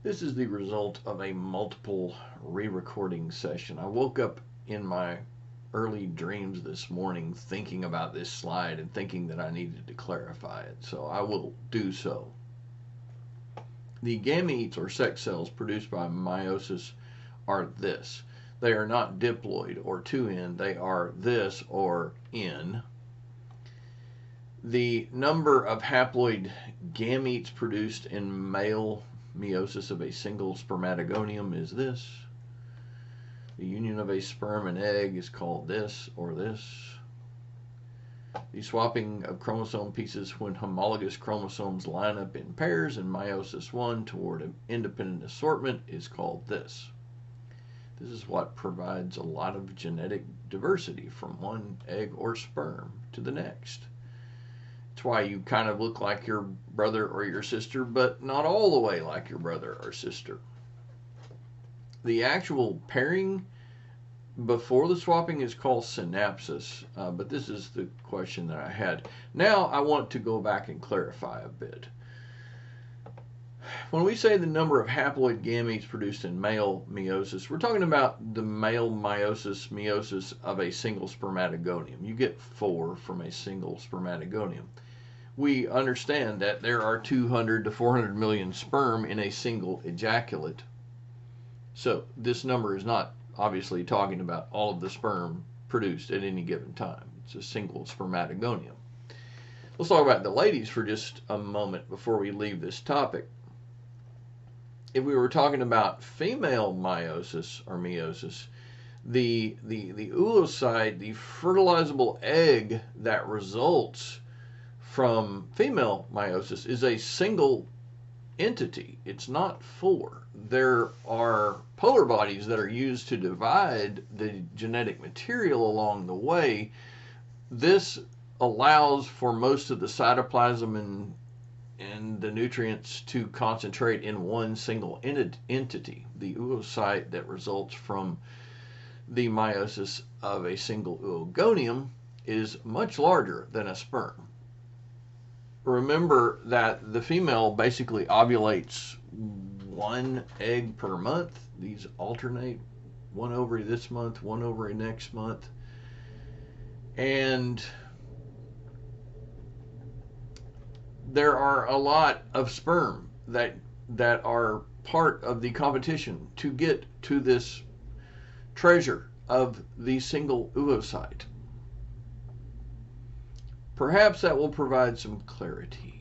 This is the result of a multiple re-recording session. I woke up in my early dreams this morning thinking about this slide and thinking that I needed to clarify it, so I will do so. The gametes or sex cells produced by meiosis are this. They are not diploid or 2N, they are this or N. The number of haploid gametes produced in male meiosis of a single spermatogonium is this. The union of a sperm and egg is called this or this. The swapping of chromosome pieces when homologous chromosomes line up in pairs in meiosis 1 toward an independent assortment is called this. This is what provides a lot of genetic diversity from one egg or sperm to the next. It's why you kind of look like your brother or your sister, but not all the way like your brother or sister. The actual pairing before the swapping is called synapsis, but this is the question that I had. Now I want to go back and clarify a bit. When we say the number of haploid gametes produced in male meiosis, we're talking about the male meiosis of a single spermatogonium. You get 4 from a single spermatogonium. We understand that there are 200 to 400 million sperm in a single ejaculate. So this number is not obviously talking about all of the sperm produced at any given time. It's a single spermatogonium. Let's talk about the ladies for just a moment before we leave this topic. If we were talking about female meiosis or meiosis, the oocyte, the fertilizable egg that results from female meiosis is a single entity. It's not 4. There are polar bodies that are used to divide the genetic material along the way. This allows for most of the cytoplasm and the nutrients to concentrate in one single entity, the oocyte that results from the meiosis of a single oogonium is much larger than a sperm. Remember that the female basically ovulates 1 egg per month. These alternate, 1 ovary this month, 1 ovary next month. And there are a lot of sperm that are part of the competition to get to this treasure of the single oocyte. Perhaps that will provide some clarity.